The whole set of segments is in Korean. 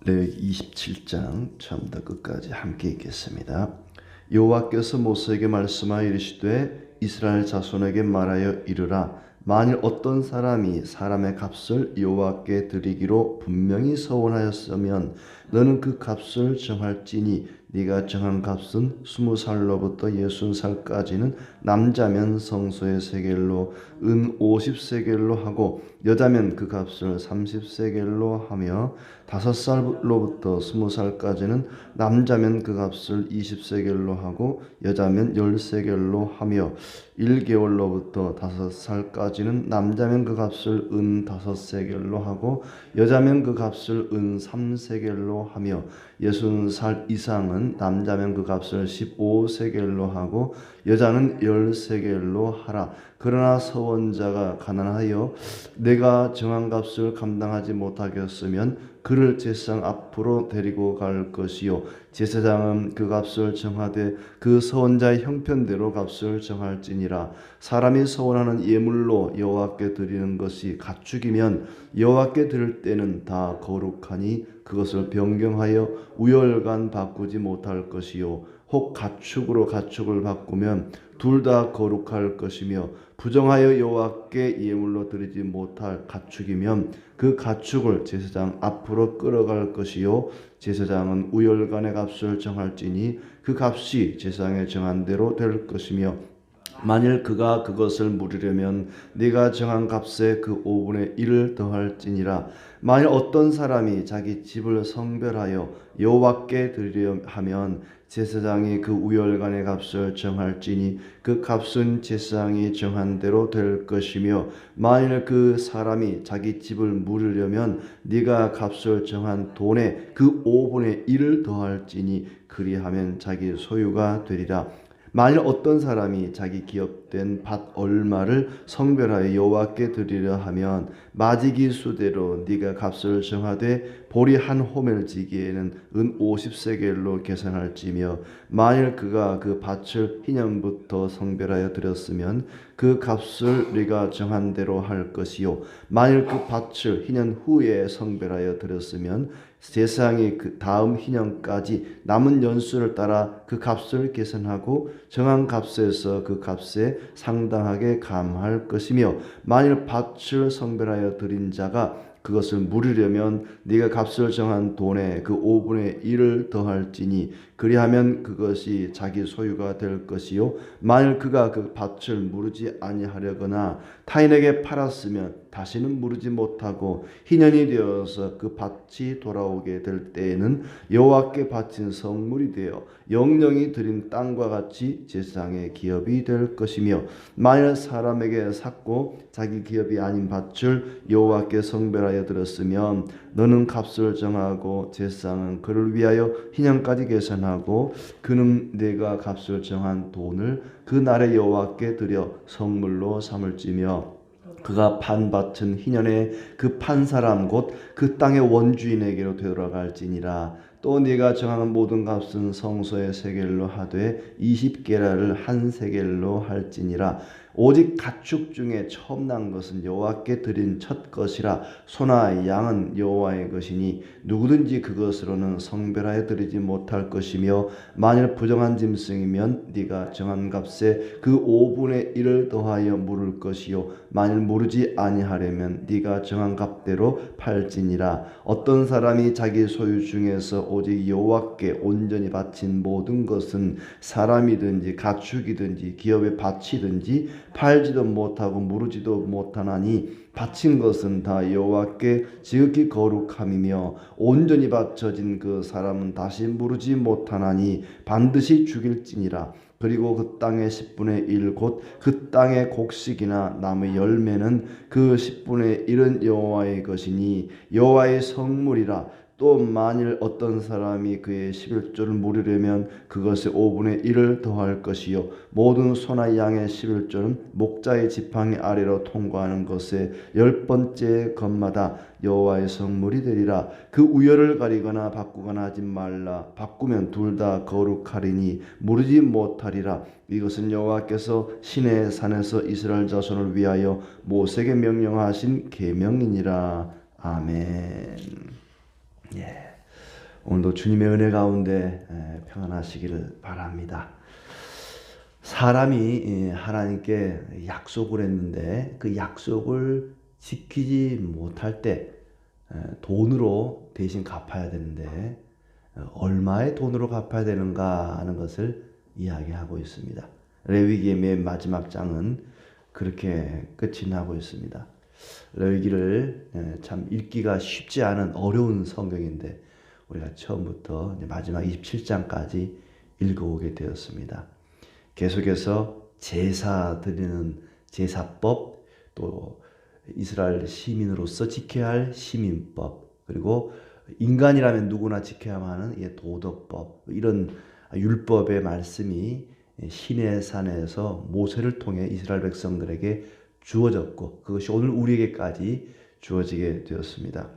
레위기 27장 처음부터 끝까지 함께 읽겠습니다. 여호와께서 모세에게 말씀하여 이르시되 이스라엘 자손에게 말하여 이르라. 만일 어떤 사람이 사람의 값을 여호와께 드리기로 분명히 서원하였으면 너는 그 값을 정할지니 네가 정한 값은 20살로부터 60살까지는 남자면 성소의 세겔로 은 50세겔로 하고 여자면 그 값을 30세겔로 하며 5살로부터 20살까지는 남자면 그 값을 20세겔로 하고 여자면 10세겔로 하며 1개월로부터 5살까지는 남자면 그 값을 은 5세겔로 하고 여자면 그 값을 은 3세겔로 하며 60살 이상은 남자면 그 값을 15세겔로 하고 여자는 10세겔로 하라. 그러나 서원자가 가난하여 내가 정한 값을 감당하지 못하겠으면 그를 제사장 앞으로 데리고 갈 것이요 제사장은 그 값을 정하되 그 서원자의 형편대로 값을 정할지니라. 사람이 서원하는 예물로 여호와께 드리는 것이 가축이면 여호와께 드릴 때는 다 거룩하니 그것을 변경하여 우열간 바꾸지 못할 것이요 혹 가축으로 가축을 바꾸면 둘 다 거룩할 것이며 부정하여 여호와께 예물로 드리지 못할 가축이면 그 가축을 제사장 앞으로 끌어갈 것이요 제사장은 우열간의 값을 정할지니 그 값이 제사장의 정한 대로 될 것이며 만일 그가 그것을 물으려면 네가 정한 값에 그 5분의 1을 더할지니라. 만일 어떤 사람이 자기 집을 성별하여 여호와께 드리려 하면 제사장이 그 우열간의 값을 정할지니 그 값은 제사장이 정한 대로 될 것이며 만일 그 사람이 자기 집을 물으려면 네가 값을 정한 돈에 그 5분의 1을 더할지니 그리하면 자기 소유가 되리라. 만일 어떤 사람이 자기 기업된 밭 얼마를 성별하여 여호와께 드리려 하면 마지기 수대로 네가 값을 정하되 보리 한 호멜 지기에는 은 50세겔로 계산할지며 만일 그가 그 밭을 희년부터 성별하여 드렸으면 그 값을 네가 정한 대로 할 것이요 만일 그 밭을 희년 후에 성별하여 드렸으면 제사장이 그 다음 희년까지 남은 연수를 따라 그 값을 계산하고 정한 값에서 그 값에 상당하게 감할 것이며 만일 밭을 성별하여 드린 자가 그것을 물으려면 네가 값을 정한 돈에 그 5분의 1을 더할지니 그리하면 그것이 자기 소유가 될 것이요 만일 그가 그 밭을 무르지 아니하려거나 타인에게 팔았으면 다시는 무르지 못하고 희년이 되어서 그 밭이 돌아오게 될 때에는 여호와께 바친 성물이 되어 영령이 드린 땅과 같이 제사장의 기업이 될 것이며 만일 사람에게 샀고 자기 기업이 아닌 밭을 여호와께 성별하여 드렸으면 너는 값을 정하고 제사장은 그를 위하여 희년까지 계산하고 그는 내가 값을 정한 돈을 그 날에 여호와께 드려 성물로 삼을지며 그가 판 밭은 희년에 그 판 사람 곧 그 땅의 원주인에게로 되돌아갈지니라. 또 네가 정한 모든 값은 성소의 세겔로 하되 20게라를 한 세겔로 할지니라. 오직 가축 중에 처음 난 것은 여호와께 드린 첫 것이라. 소나 양은 여호와의 것이니 누구든지 그것으로는 성별하여 드리지 못할 것이며 만일 부정한 짐승이면 네가 정한 값에 그 5분의 1을 더하여 물을 것이요 만일 무르지 아니하려면 네가 정한 값대로 팔지니라. 어떤 사람이 자기 소유 중에서 오직 여호와께 온전히 바친 모든 것은 사람이든지 가축이든지 기업의 밭이든지 팔지도 못하고 무르지도 못하나니 바친 것은 다 여호와께 지극히 거룩함이며 온전히 바쳐진 그 사람은 다시 무르지 못하나니 반드시 죽일지니라. 그리고 그 땅의 10분의 1 곧 그 땅의 곡식이나 나무 열매는 그 10분의 1은 여호와의 것이니 여호와의 성물이라. 또 만일 어떤 사람이 그의 11조를 물으려면 그것의 5분의 1을 더할 것이요 모든 소나 양의 11조는 목자의 지팡이 아래로 통과하는 것의 10번째 것마다 여호와의 성물이 되리라. 그 우열을 가리거나 바꾸거나 하지 말라. 바꾸면 둘 다 거룩하리니 무르지 못하리라. 이것은 여호와께서 시내 산에서 이스라엘 자손을 위하여 모세에게 명령하신 계명이니라. 아멘. 예. 오늘도 주님의 은혜 가운데 평안하시기를 바랍니다. 사람이 하나님께 약속을 했는데 그 약속을 지키지 못할 때 돈으로 대신 갚아야 되는데 얼마의 돈으로 갚아야 되는가 하는 것을 이야기하고 있습니다. 레위기의 맨 마지막 장은 그렇게 끝이 나고 있습니다. 레위기를 참 읽기가 쉽지 않은 어려운 성경인데 우리가 처음부터 마지막 27장까지 읽어오게 되었습니다. 계속해서 제사 드리는 제사법, 또 이스라엘 시민으로서 지켜야 할 시민법, 그리고 인간이라면 누구나 지켜야만 하는 도덕법, 이런 율법의 말씀이 시내산에서 모세를 통해 이스라엘 백성들에게 주어졌고 그것이 오늘 우리에게까지 주어지게 되었습니다.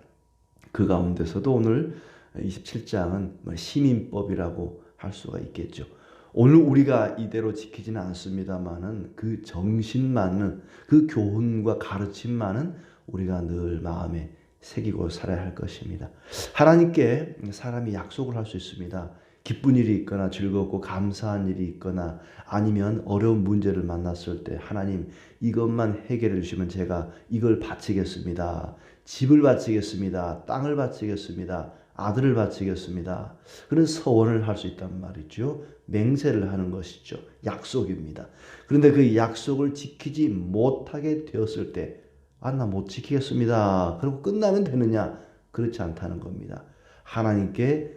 그 가운데서도 오늘 27장은 시민법이라고 할 수가 있겠죠. 오늘 우리가 이대로 지키지는 않습니다만은 그 정신만은, 그 교훈과 가르침만은 우리가 늘 마음에 새기고 살아야 할 것입니다. 하나님께 사람이 약속을 할 수 있습니다. 기쁜 일이 있거나 즐겁고 감사한 일이 있거나 아니면 어려운 문제를 만났을 때 하나님 이것만 해결해 주시면 제가 이걸 바치겠습니다. 집을 바치겠습니다. 땅을 바치겠습니다. 아들을 바치겠습니다. 그런 서원을 할 수 있단 말이죠. 맹세를 하는 것이죠. 약속입니다. 그런데 그 약속을 지키지 못하게 되었을 때 나 못 지키겠습니다. 그리고 끝나면 되느냐? 그렇지 않다는 겁니다. 하나님께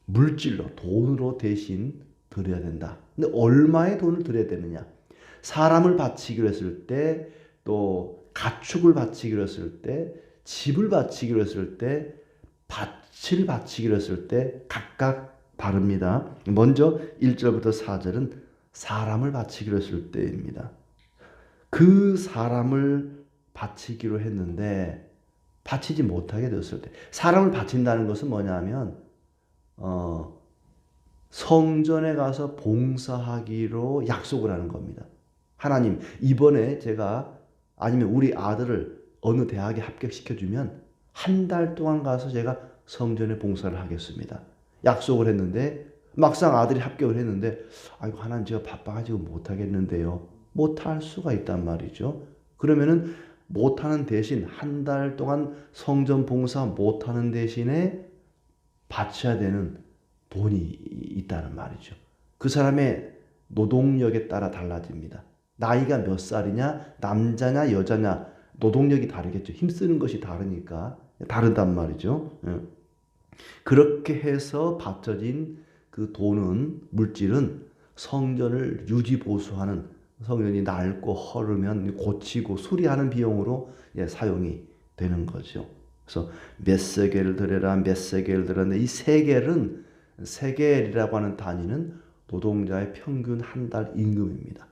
물질로, 돈으로 대신 드려야 된다. 근데 얼마의 돈을 드려야 되느냐? 사람을 바치기로 했을 때, 또 가축을 바치기로 했을 때, 집을 바치기로 했을 때, 밭을 바치기로 했을 때 각각 다릅니다. 먼저 1절부터 4절은 사람을 바치기로 했을 때입니다. 그 사람을 바치기로 했는데 바치지 못하게 되었을 때, 사람을 바친다는 것은 뭐냐면 성전에 가서 봉사하기로 약속을 하는 겁니다. 하나님, 이번에 제가 아니면 우리 아들을 어느 대학에 합격시켜주면 한 달 동안 가서 제가 성전에 봉사를 하겠습니다. 약속을 했는데 막상 아들이 합격을 했는데 아이고 하나님 제가 바빠가지고 못하겠는데요. 못할 수가 있단 말이죠. 그러면은 못하는 대신 한 달 동안 성전 봉사 못하는 대신에 바쳐야 되는 돈이 있다는 말이죠. 그 사람의 노동력에 따라 달라집니다. 나이가 몇 살이냐, 남자냐, 여자냐, 노동력이 다르겠죠. 힘쓰는 것이 다르니까 다르단 말이죠. 그렇게 해서 바쳐진 그 돈은, 물질은 성전을 유지보수하는, 성전이 낡고 허르면 고치고 수리하는 비용으로 사용이 되는 거죠. 그래서 몇 세겔을 드려라, 몇 세겔을 드렸는데 이 세겔은, 세겔이라고 하는 단위는 노동자의 평균 한 달 임금입니다.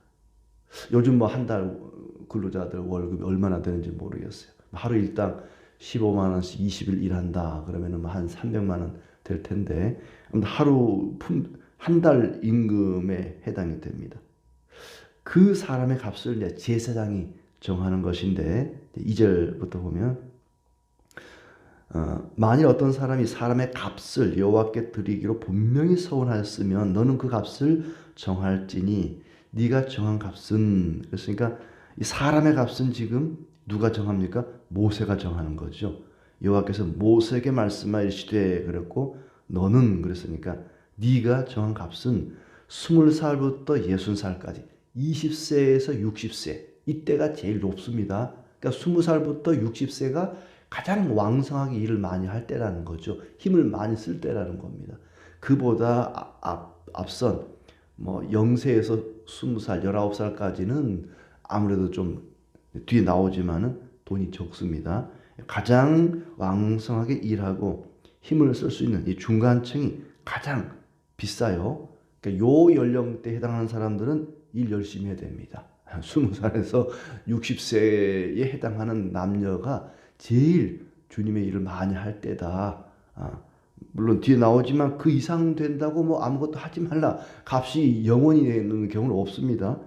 요즘 뭐 한 달 근로자들 월급이 얼마나 되는지 모르겠어요. 하루 일당 15만 원씩 20일 일한다 그러면은 한 300만 원 될 텐데 하루 한 달 임금에 해당이 됩니다. 그 사람의 값을 이제 제사장이 정하는 것인데 2절부터 보면 만일 어떤 사람이 사람의 값을 여호와께 드리기로 분명히 서원하였으면 너는 그 값을 정할지니 네가 정한 값은, 그랬으니까 이 사람의 값은 지금 누가 정합니까? 모세가 정하는 거죠. 여호와께서 모세에게 말씀하여 이르시되 그랬고 너는, 그랬으니까 네가 정한 값은 20살부터 60살까지 20세에서 60세 이때가 제일 높습니다. 그러니까 20살부터 60세가 가장 왕성하게 일을 많이 할 때라는 거죠. 힘을 많이 쓸 때라는 겁니다. 그보다 앞선 뭐 0세에서 20살, 19살까지는 아무래도 좀 뒤에 나오지만은 돈이 적습니다. 가장 왕성하게 일하고 힘을 쓸 수 있는 이 중간층이 가장 비싸요. 그러니까 요 연령대에 해당하는 사람들은 일 열심히 해야 됩니다. 20살에서 60세에 해당하는 남녀가 제일 주님의 일을 많이 할 때다. 물론 뒤에 나오지만 그 이상 된다고 뭐 아무것도 하지 말라. 값이 영원히 되는 경우는 없습니다.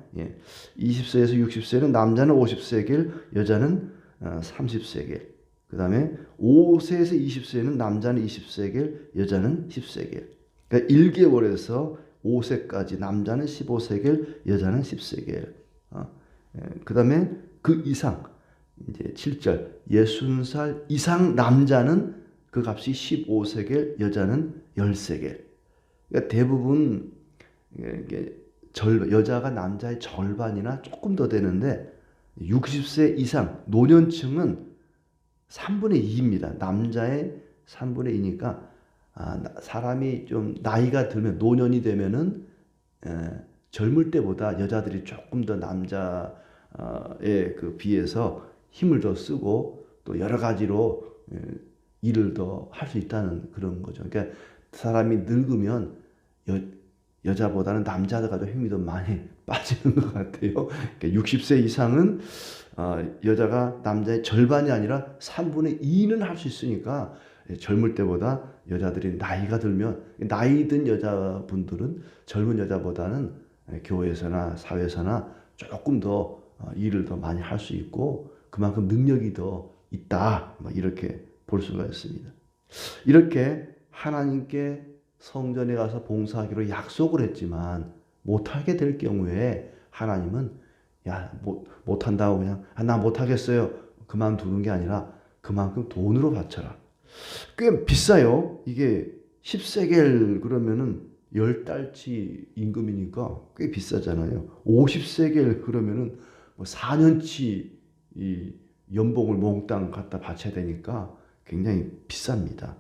20세에서 60세는 남자는 50세겔, 여자는 30세겔. 그 다음에 5세에서 20세는 남자는 20세겔, 여자는 10세겔. 그러니까 1개월에서 5세까지 남자는 15세겔, 여자는 10세겔. 그 다음에 그 이상, 이제 7절, 60살 이상 남자는 그 값이 15세겔, 여자는 10세겔. 그러니까 대부분 이게 여자가 남자의 절반이나 조금 더 되는데 60세 이상 노년층은 3분의 2입니다. 남자의 3분의 2니까 사람이 좀 나이가 들면 노년이 되면은 젊을 때보다 여자들이 조금 더 남자에 그 비해서 힘을 더 쓰고 또 여러 가지로 일을 더 할 수 있다는 그런 거죠. 그러니까 사람이 늙으면 여자보다는 남자가 더 힘이 더 많이 빠지는 것 같아요. 그러니까 60세 이상은 여자가 남자의 절반이 아니라 3분의 2는 할 수 있으니까 젊을 때보다 여자들이 나이가 들면 나이 든 여자분들은 젊은 여자보다는 교회에서나 사회에서나 조금 더 일을 더 많이 할 수 있고 그만큼 능력이 더 있다 이렇게 볼 수가 있습니다. 이렇게 하나님께 성전에 가서 봉사하기로 약속을 했지만 못하게 될 경우에 하나님은 못한다고 그냥 나 못하겠어요 그만두는 게 아니라 그만큼 돈으로 바쳐라. 꽤 비싸요. 이게 10세겔 그러면은 10달치 임금이니까 꽤 비싸잖아요. 50세겔 그러면은 뭐 4년치 이 연봉을 몽땅 갖다 바쳐야 되니까 굉장히 비쌉니다.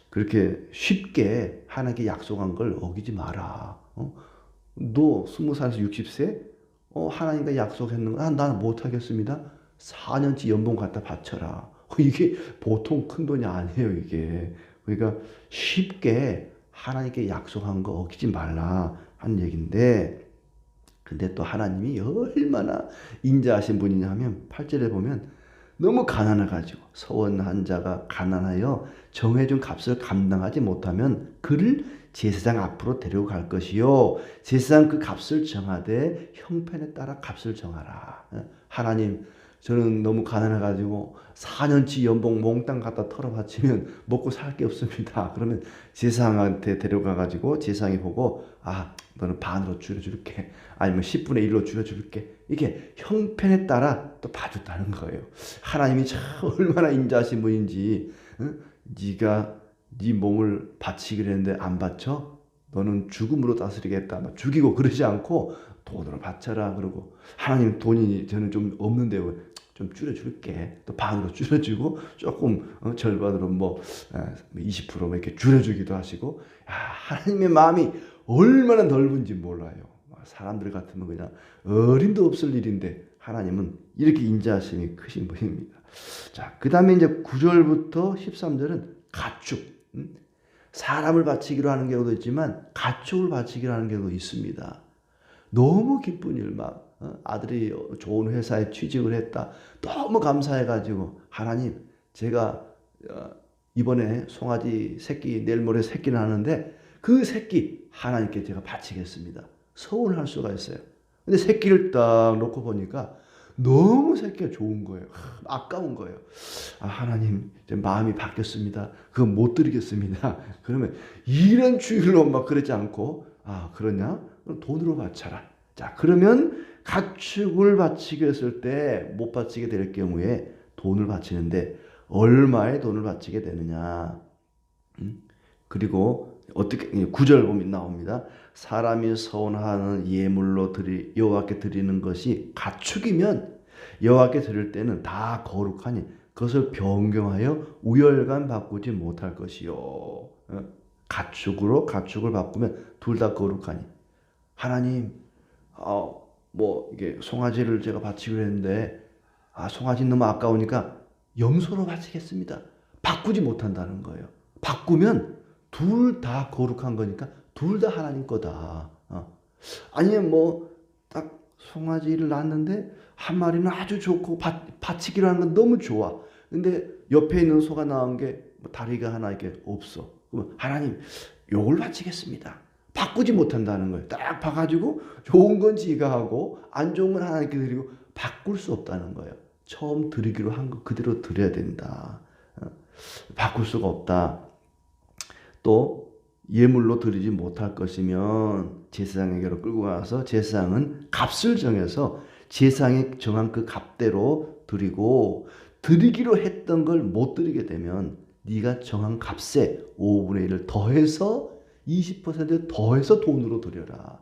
그렇게 쉽게 하나님께 약속한 걸 어기지 마라. 너 20살에서 60세? 하나님과 약속했는 거, 나는 못하겠습니다. 4년치 연봉 갖다 바쳐라. 이게 보통 큰 돈이 아니에요, 이게. 그러니까 쉽게 하나님께 약속한 거 어기지 말라 하는 얘기인데, 근데 또 하나님이 얼마나 인자하신 분이냐 하면 8절에 보면 너무 가난해가지고 서원한 자가 가난하여 정해준 값을 감당하지 못하면 그를 제사장 앞으로 데리고 갈 것이요 제사장 그 값을 정하되 형편에 따라 값을 정하라. 하나님 저는 너무 가난해가지고 4년치 연봉 몽땅 갖다 털어바치면 먹고 살 게 없습니다. 그러면 제사장한테 데려가가지고 제사장이 보고 너는 반으로 줄여줄게. 아니면 10분의 1로 줄여줄게. 이게 형편에 따라 또 봐줬다는 거예요. 하나님이 참 얼마나 인자하신 분인지 네가 네 몸을 바치기로 했는데 안 바쳐? 너는 죽음으로 다스리겠다. 죽이고 그러지 않고 돈으로 바쳐라. 그러고 하나님 돈이 저는 좀 없는데 좀 줄여줄게. 또 반으로 줄여주고 조금 절반으로 20% 이렇게 줄여주기도 하시고 하나님의 마음이 얼마나 넓은지 몰라요. 사람들 같으면 그냥 어림도 없을 일인데 하나님은 이렇게 인자하심이 크신 분입니다. 자, 그 다음에 이제 9절부터 13절은 가축. 사람을 바치기로 하는 경우도 있지만 가축을 바치기로 하는 경우도 있습니다. 너무 기쁜 일 아들이 좋은 회사에 취직을 했다. 너무 감사해가지고 하나님 제가 이번에 송아지 새끼 내일 모레 새끼를 하는데 그 새끼 하나님께 제가 바치겠습니다. 서운할 수가 있어요. 근데 새끼를 딱 놓고 보니까 너무 새끼가 좋은 거예요. 아까운 거예요. 하나님 마음이 바뀌었습니다. 그거 못 드리겠습니다. 그러면 이런 주의로 막 그러지 않고 그러냐? 그럼 돈으로 바쳐라. 자, 그러면 가축을 바치게 했을 때 못 바치게 될 경우에 돈을 바치는데 얼마의 돈을 바치게 되느냐? 그리고 어떻게 9절 보면 나옵니다. 사람이 서원하는 예물로 여호와께 드리는 것이 가축이면 여호와께 드릴 때는 다 거룩하니 그것을 변경하여 우열감 바꾸지 못할 것이요. 가축을 바꾸면 둘 다 거룩하니. 하나님 이게 송아지를 제가 바치기로 했는데 송아지 너무 아까우니까 염소로 바치겠습니다. 바꾸지 못한다는 거예요. 바꾸면 둘 다 거룩한 거니까 둘 다 하나님 거다. 아니면 딱 송아지를 낳았는데 한 마리는 아주 좋고 바치기로 하는 건 너무 좋아. 근데 옆에 있는 소가 낳은 게 다리가 하나 이렇게 없어. 그러면 하나님 요걸 바치겠습니다. 바꾸지 못한다는 거예요. 딱 봐가지고 좋은 건 지가 하고 안 좋은 건 하나님께 드리고 바꿀 수 없다는 거예요. 처음 드리기로 한 거 그대로 드려야 된다. 바꿀 수가 없다. 또 예물로 드리지 못할 것이면 제사장에게로 끌고 가서 제사장은 값을 정해서 제사장이 정한 그 값대로 드리고, 드리기로 했던 걸 못 드리게 되면 네가 정한 값에 5분의 1을 더해서 20% 더해서 돈으로 드려라.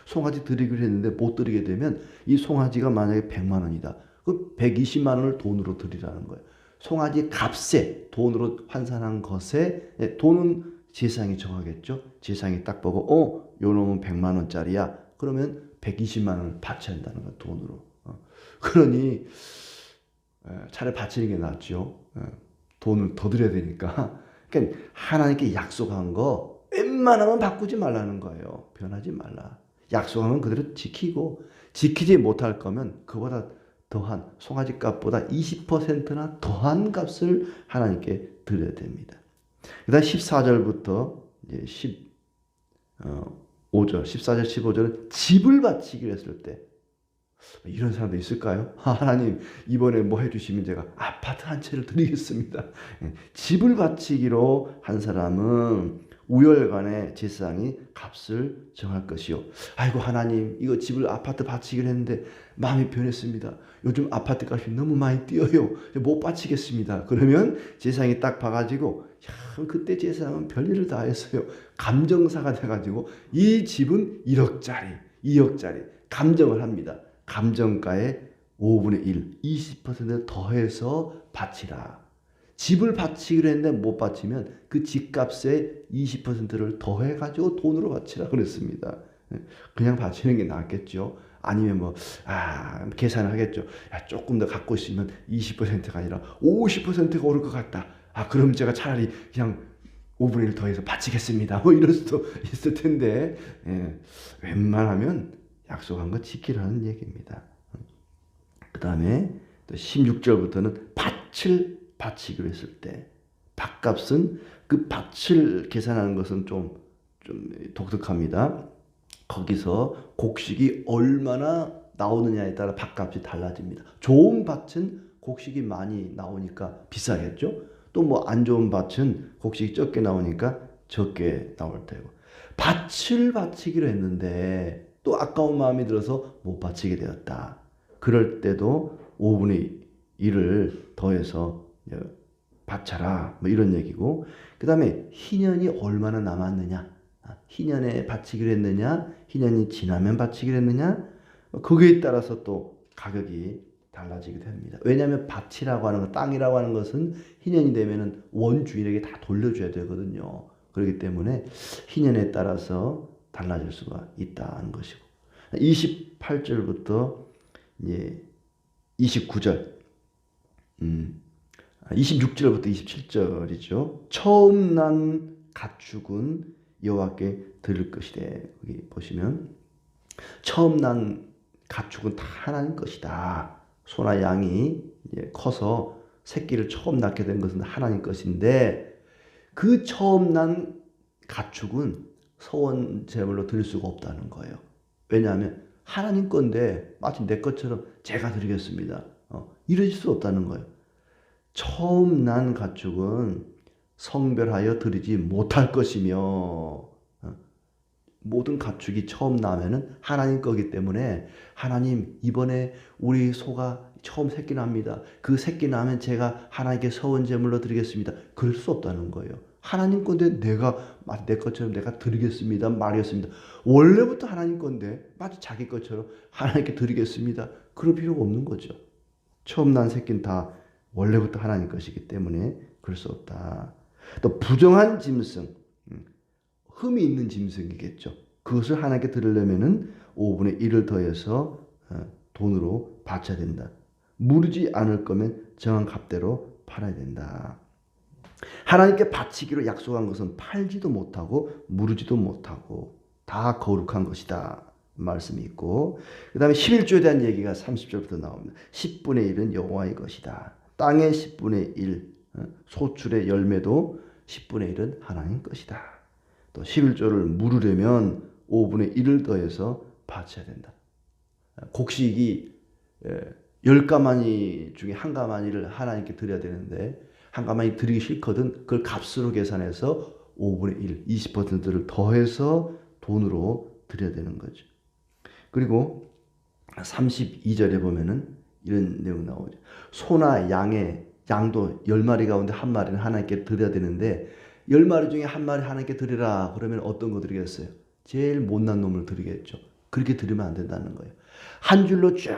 송아지 드리기로 했는데 못 드리게 되면 이 송아지가 만약에 100만 원이다. 그 120만 원을 돈으로 드리라는 거예요. 송아지 값에 돈으로 환산한 것에 돈은 제사장이 정하겠죠. 제사장이 딱 보고 요 놈은 100만 원짜리야. 그러면 120만 원을 바쳐야 한다는 거예요. 돈으로. 그러니 차라리 바치는 게 낫죠. 돈을 더 드려야 되니까. 그러니까 하나님께 약속한 거 웬만하면 바꾸지 말라는 거예요. 변하지 말라. 약속한 건 그대로 지키고, 지키지 못할 거면 그보다 더한, 송아지 값보다 20%나 더한 값을 하나님께 드려야 됩니다. 그 다음 14절부터 이제 15절, 14절, 15절은 집을 바치기로 했을 때, 이런 사람도 있을까요? 하나님, 이번에 뭐 해주시면 제가 아파트 한 채를 드리겠습니다. 집을 바치기로 한 사람은 우열간에 제사장이 값을 정할 것이요. 아이고 하나님, 이거 집을 아파트 바치기로 했는데 마음이 변했습니다. 요즘 아파트 값이 너무 많이 뛰어요. 못 바치겠습니다. 그러면 제사장이 딱 봐가지고, 그때 제사장은 별일을 다 했어요. 감정사가 돼가지고 이 집은 1억짜리, 2억짜리 감정을 합니다. 감정가의 5분의 1, 20% 더해서 바치라. 집을 바치기로 했는데 못 바치면 그 집값의 20%를 더해가지고 돈으로 바치라 그랬습니다. 그냥 바치는 게 낫겠죠. 아니면 계산을 하겠죠. 조금 더 갖고 있으면 20%가 아니라 50%가 오를 것 같다. 그럼 제가 차라리 그냥 5분의 1 더해서 바치겠습니다. 이럴 수도 있을 텐데, 웬만하면 약속한 거 지키라는 얘기입니다. 그 다음에 또 16절부터는 밭을 바치기로 했을 때, 밭값은 그 밭을 계산하는 것은 좀 독특합니다. 거기서 곡식이 얼마나 나오느냐에 따라 밭값이 달라집니다. 좋은 밭은 곡식이 많이 나오니까 비싸겠죠. 또 뭐 안 좋은 밭은 곡식이 적게 나오니까 적게 나올 테고. 밭을 바치기로 했는데 또 아까운 마음이 들어서 못 바치게 되었다. 그럴 때도 5분의 1을 더해서 바쳐라, 뭐 이런 얘기고. 그 다음에 희년이 얼마나 남았느냐, 희년에 바치기로 했느냐, 희년이 지나면 바치기로 했느냐, 거기에 따라서 또 가격이 달라지게 됩니다. 왜냐하면 밭이라고 하는 것, 땅이라고 하는 것은 희년이 되면은 원주인에게 다 돌려줘야 되거든요. 그렇기 때문에 희년에 따라서 달라질 수가 있다는 것이고, 28절부터 이제 29절, 26절부터 27절이죠. 처음 난 가축은 여호와께 드릴 것이래. 여기 보시면 처음 난 가축은 다 하나님 것이다. 소나 양이 이제 커서 새끼를 처음 낳게 된 것은 하나님 것인데, 그 처음 난 가축은 서원 제물로 드릴 수가 없다는 거예요. 왜냐하면 하나님 건데 마치 내 것처럼 제가 드리겠습니다, 이러실 수 없다는 거예요. 처음 난 가축은 성별하여 드리지 못할 것이며, 모든 가축이 처음 나면은 하나님 거기 때문에, 하나님 이번에 우리 소가 처음 새끼 납니다. 그 새끼 나면 제가 하나님께 서원 제물로 드리겠습니다. 그럴 수 없다는 거예요. 하나님 건데 내가 마치 내 것처럼 내가 드리겠습니다 말이었습니다. 원래부터 하나님 건데 마치 자기 것처럼 하나님께 드리겠습니다, 그럴 필요가 없는 거죠. 처음 난 새끼는 다 원래부터 하나님 것이기 때문에 그럴 수 없다. 또 부정한 짐승, 흠이 있는 짐승이겠죠. 그것을 하나님께 드리려면은 5분의 1을 더해서 돈으로 바쳐야 된다. 무르지 않을 거면 정한 값대로 팔아야 된다. 하나님께 바치기로 약속한 것은 팔지도 못하고 무르지도 못하고 다 거룩한 것이다 말씀이 있고, 그 다음에 11조에 대한 얘기가 30절부터 나옵니다. 10분의 1은 여호와의 것이다. 땅의 10분의 1, 소출의 열매도 10분의 1은 하나님 것이다. 또 11조를 물으려면 5분의 1을 더해서 바쳐야 된다. 곡식이 10가마니 중에 한 가마니를 하나님께 드려야 되는데 한 가마니 드리기 싫거든 그걸 값으로 계산해서 5분의 1, 20%를 더해서 돈으로 드려야 되는 거죠. 그리고 32절에 보면은 이런 내용 나오죠. 소나 양도 10마리 가운데 한 마리는 하나님께 드려야 되는데 10마리 중에 한 마리 하나님께 드리라 그러면 어떤 거 드리겠어요? 제일 못난 놈을 드리겠죠. 그렇게 드리면 안 된다는 거예요. 한 줄로 쭉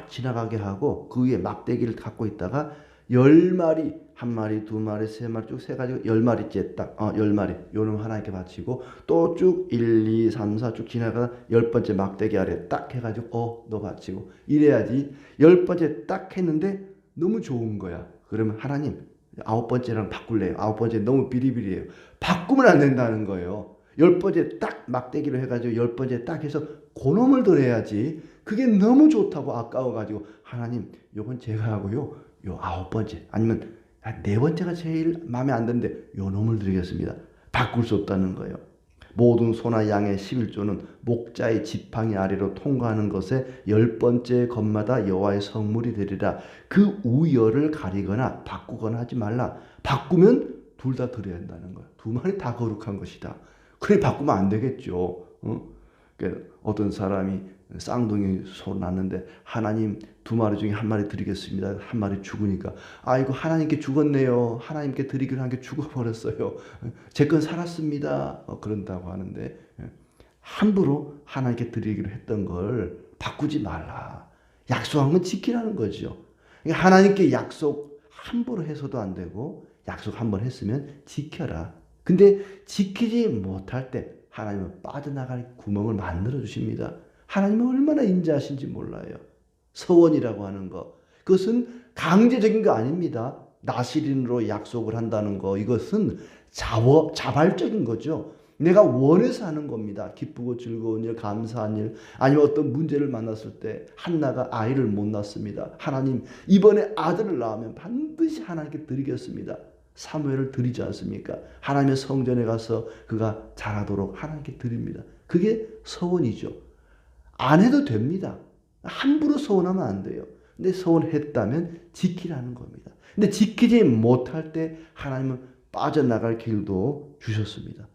지나가게 하고 그 위에 막대기를 갖고 있다가 10마리, 한 마리, 두 마리, 세 마리 쭉 세가지고 10마리째 딱 10마리 요놈 하나님께 바치고 또 쭉 1, 2, 3, 4 쭉 지나가다 10번째 막대기 아래 딱 해가지고 너 바치고 이래야지. 10번째 딱 했는데 너무 좋은 거야. 그러면 하나님 9번째랑 바꿀래요. 9번째 너무 비리비리해요. 바꾸면 안 된다는 거예요. 10번째 딱 막대기로 해가지고 10번째 딱 해서 그놈을 드려야지. 그게 너무 좋다고 아까워가지고 하나님 요건 제가 하고요. 요 9번째 아니면 4번째가 제일 마음에 안 드는데 요 놈을 드리겠습니다. 바꿀 수 없다는 거예요. 모든 소나 양의 11조는 목자의 지팡이 아래로 통과하는 것에 10번째 것마다 여호와의 성물이 되리라. 그 우열을 가리거나 바꾸거나 하지 말라. 바꾸면 둘 다 드려야 한다는 거예요. 두 마리 다 거룩한 것이다. 그래 바꾸면 안 되겠죠. 그러니까 어떤 사람이 쌍둥이 소 낳는데 하나님 2마리 중에 한 마리 드리겠습니다. 한 마리 죽으니까 아이고 하나님께 죽었네요. 하나님께 드리기로 한 게 죽어버렸어요. 제 건 살았습니다. 그런다고 하는데 함부로 하나님께 드리기로 했던 걸 바꾸지 말라. 약속한 건 지키라는 거죠. 그러니까 하나님께 약속 함부로 해서도 안 되고 약속 한 번 했으면 지켜라. 근데 지키지 못할 때 하나님은 빠져나갈 구멍을 만들어 주십니다. 하나님은 얼마나 인자하신지 몰라요. 서원이라고 하는 거. 그것은 강제적인 거 아닙니다. 나시린으로 약속을 한다는 거. 이것은 자발적인 거죠. 내가 원해서 하는 겁니다. 기쁘고 즐거운 일, 감사한 일, 아니면 어떤 문제를 만났을 때 한나가 아이를 못 낳습니다. 하나님 이번에 아들을 낳으면 반드시 하나님께 드리겠습니다. 사무엘을 드리지 않습니까? 하나님의 성전에 가서 그가 자라도록 하나님께 드립니다. 그게 서원이죠. 안 해도 됩니다. 함부로 서원하면 안 돼요. 근데 서원했다면 지키라는 겁니다. 근데 지키지 못할 때 하나님은 빠져나갈 길도 주셨습니다.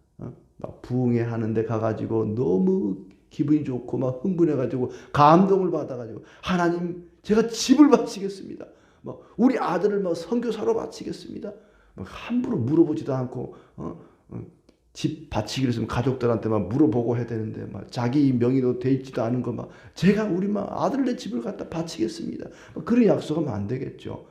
막 부흥회 하는데 가가지고 너무 기분이 좋고 막 흥분해가지고 감동을 받아가지고 하나님 제가 집을 바치겠습니다. 막 우리 아들을 막 선교사로 바치겠습니다. 막 함부로 물어보지도 않고 집 바치기로 했으면 가족들한테만 물어보고 해야 되는데 막 자기 명의로 돼 있지도 않은 거 막 제가 우리 막 아들 내 집을 갖다 바치겠습니다. 그런 약속하면 안 되겠죠.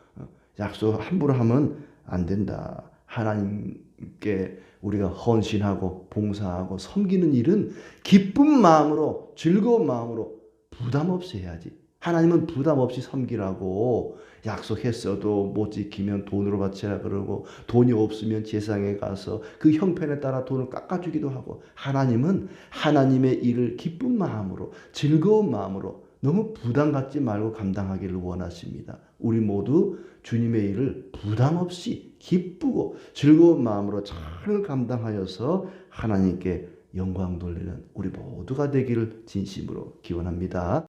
약속 함부로 하면 안 된다. 하나님께 우리가 헌신하고 봉사하고 섬기는 일은 기쁜 마음으로 즐거운 마음으로 부담 없이 해야지. 하나님은 부담 없이 섬기라고 약속했어도 못 지키면 돈으로 바치라 그러고 돈이 없으면 제사장에 가서 그 형편에 따라 돈을 깎아주기도 하고 하나님은 하나님의 일을 기쁜 마음으로 즐거운 마음으로 너무 부담 갖지 말고 감당하기를 원하십니다. 우리 모두 주님의 일을 부담 없이 기쁘고 즐거운 마음으로 잘 감당하여서 하나님께 영광 돌리는 우리 모두가 되기를 진심으로 기원합니다.